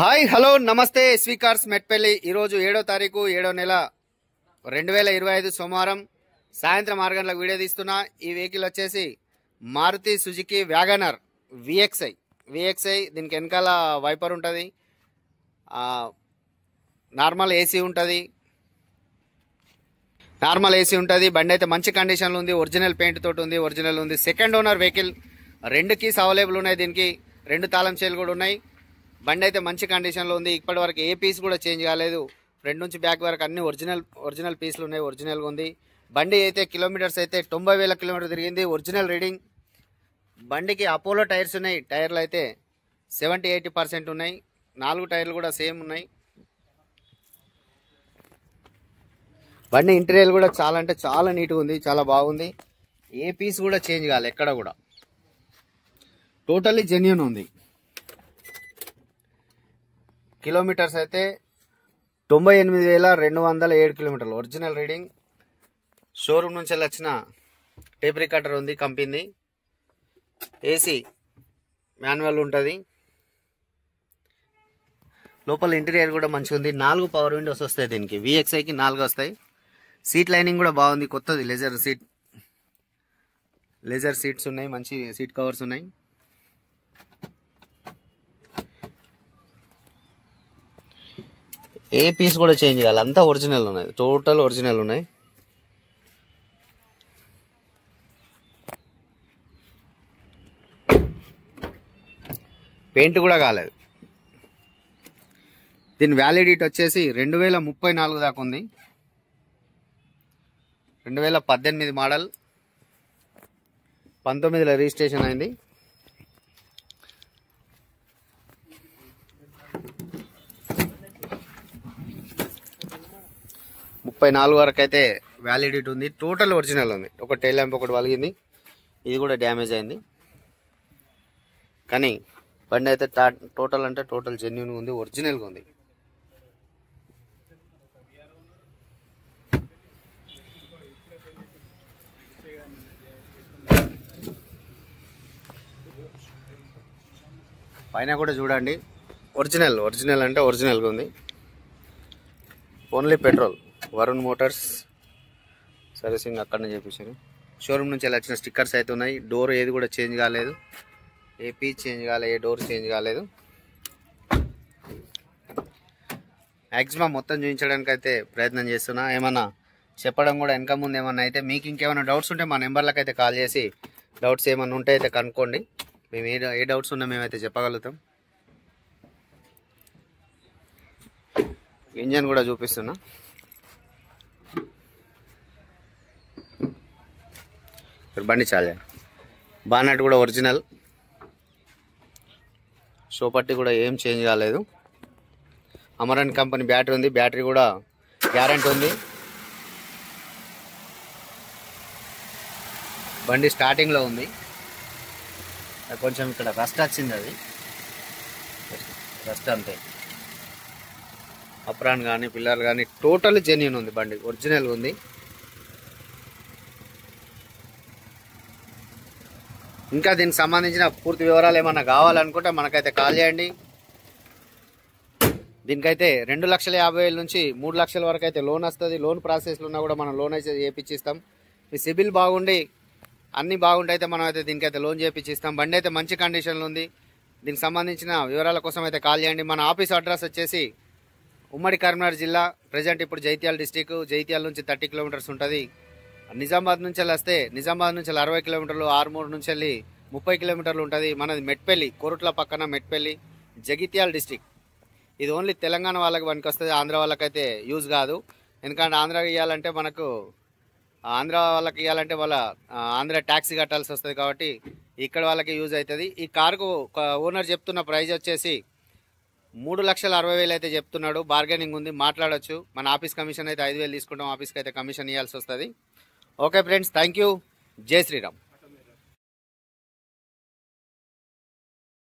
Hi hello నమస్తే SV cars Metpally ఈరోజు 7వ తారీఖు 7వ నెల 2025 సోమవారం సాయంత్రం 6 గంటలకు వీడియో తీస్తున్నా। ఈ వెహికల్ వచ్చేసి మారుతి సుజుకి వ్యాగనర్ విఎక్స్ఐ దీనికి వెనకాల వైపర్ ఉంటుంది, నార్మల్ ఏసీ ఉంటుంది, బండి అయితే మంచి కండిషన్లో ఉంది, ఒరిజినల్ పెయింట్ తోటి ఉంది, ఒరిజినల్ ఉంది, second owner vehicle, 2 keys available ఉన్నాయి, దీనికి 2 తాళం చేలు కూడా ఉన్నాయి। బండి అయితే మంచి కండిషన్లో ఉంది, ఇప్పటి వరకు ఏ పీస్ కూడా చేంజ్ కాలేదు, ఫ్రంట్ నుంచి బ్యాక్ వరకు అన్ని ఒరిజినల్ పీసులు ఉన్నాయి, ఒరిజినల్గా ఉంది। బండి అయితే కిలోమీటర్స్ అయితే 90,000 కిలోమీటర్ తిరిగింది, ఒరిజినల్ రీడింగ్। బండికి అపోలో టైర్స్ ఉన్నాయి, టైర్లు అయితే 70-80% ఉన్నాయి, 4 టైర్లు కూడా సేమ్ ఉన్నాయి। బండి ఇంటీరియర్ కూడా చాలా అంటే చాలా నీట్గా ఉంది, చాలా బాగుంది, ఏ పీస్ కూడా చేంజ్ కాలేదు ఎక్కడ కూడా, టోటల్లీ జెన్యూన్ ఉంది। కిలోమీటర్స్ అయితే 98,207 కిలోమీటర్లు ఒరిజినల్ రీడింగ్। షోరూమ్ నుంచి వచ్చిన టేప్ రికార్డర్ ఉంది కంపెనీ, ఏసీ మాన్యువల్ ఉంటుంది, లోపల ఇంటీరియర్ కూడా మంచిగా ఉంది, 4 పవర్ విండోస్ వస్తాయి దీనికి, విఎక్స్ఐకి 4 వస్తాయి। సీట్ లైనింగ్ కూడా బాగుంది, కొత్తది లెజర్ సీట్స్ ఉన్నాయి, మంచి సీట్ కవర్స్ ఉన్నాయి। ఏ పీస్ కూడా చేంజ్ కావాలి, అంతా ఒరిజినల్ ఉన్నాయి, టోటల్ ఒరిజినల్ ఉన్నాయి। పెయింట్ కూడా కాలేదు। దీని వ్యాలిడిటీ వచ్చేసి 2034 దాకా ఉంది, 2018 మోడల్, 19లో రిజిస్ట్రేషన్ అయింది। 34 వరకు అయితే వ్యాలిడిటీ ఉంది, టోటల్ ఒరిజినల్ ఉంది, ఒక టైల్ ల్యాంప్ ఒకటి వలిగింది, ఇది కూడా డ్యామేజ్ అయింది, కానీ బండి అయితే టోటల్ అంటే టోటల్ జెన్యూన్గా ఉంది, ఒరిజినల్గా ఉంది। పైన కూడా చూడండి, ఒరిజినల్ అంటే ఒరిజినల్గా ఉంది, only petrol, Varun Motors servicing అక్కడనే చేపించారు। షోరూమ్ నుంచి వచ్చిన స్టిక్కర్స్ అయితే ఉన్నాయి, డోర్ ఏది కూడా చేంజ్ కాలేదు, ఏ పీస్ చేంజ్ కాలేదు, ఏ డోర్ చేంజ్ కాలేదు। మ్యాక్సిమం మొత్తం చూపించడానికి అయితే ప్రయత్నం చేస్తున్నా, ఏమన్నా చెప్పడం కూడా వెనక ముందు ఏమన్నా అయితే, మీకు ఇంకేమైనా డౌట్స్ ఉంటే మా నెంబర్లకు అయితే కాల్ చేసి డౌట్స్ ఏమన్నా ఉంటే అయితే కనుక్కోండి, మేము ఏ డౌట్స్ ఉన్నా మేమైతే చెప్పగలుగుతాం। ఇంజన్ కూడా చూపిస్తున్నా, బండి చాలా బానట్ కూడా ఒరిజినల్, షో పట్టి కూడా ఏం చేంజ్ కాలేదు, అమరన్ కంపెనీ బ్యాటరీ ఉంది, బ్యాటరీ కూడా గ్యారంటీ ఉంది। బండి స్టార్టింగ్లో ఉంది, కొంచెం ఇక్కడ రస్ట్ వచ్చింది, అది రస్ట్ అంతే, అప్రాన్ కానీ పిల్లర్ కానీ టోటల్ జెన్యూన్ ఉంది, బండి ఒరిజినల్ ఉంది। ఇంకా దీనికి సంబంధించిన పూర్తి వివరాలు ఏమన్నా కావాలనుకుంటే మనకైతే కాల్ చేయండి। దీనికైతే 2,50,000 నుంచి 3 లక్షల వరకు అయితే లోన్ వస్తుంది, లోన్ ప్రాసెస్లో ఉన్నా కూడా మనం లోన్ అయితే చేయించిస్తాం। మీ సిబిల్ బాగుండి అన్నీ బాగుంటే అయితే మనం అయితే దీనికైతే లోన్ చేయించిస్తాం। బండి అయితే మంచి కండిషన్లో ఉంది, దీనికి సంబంధించిన వివరాల కోసం అయితే కాల్ చేయండి। మన ఆఫీస్ అడ్రస్ వచ్చేసి ఉమ్మడి కరీంనగర్ జిల్లా, ప్రజెంట్ ఇప్పుడు జైత్యాల డిస్టిక్, జైత్యాల నుంచి 30 కిలోమీటర్స్ ఉంటుంది। నిజామాబాద్ నుంచి వస్తే నిజామాబాద్ నుంచి 60 కిలోమీటర్లు, ఆర్మూర్ నుంచి వెళ్ళి 30 కిలోమీటర్లు ఉంటుంది। మనది మెట్పల్లి, కోరుట్ల పక్కన మెట్పల్లి, జగిత్యాల డిస్టిక్। ఇది ఓన్లీ తెలంగాణ వాళ్ళకి పనికి వస్తుంది, ఆంధ్ర వాళ్ళకైతే యూజ్ కాదు, ఎందుకంటే ఆంధ్రాకి ఇవ్వాలంటే వాళ్ళ ఆంధ్ర ట్యాక్సీ కట్టాల్సి వస్తుంది, కాబట్టి ఇక్కడ వాళ్ళకి యూజ్ అవుతుంది। ఈ కారుకు ఓనర్ చెప్తున్న ప్రైజ్ వచ్చేసి 3,60,000 అయితే చెప్తున్నాడు, బార్గెనింగ్ ఉంది, మాట్లాడొచ్చు। మన ఆఫీస్ కమిషన్ అయితే 5,000 తీసుకుంటాం, ఆఫీస్కి అయితే కమిషన్ ఇవ్వాల్సి వస్తుంది। ఓకే ఫ్రెండ్స్, థ్యాంక్ యూ, జై శ్రీరామ్।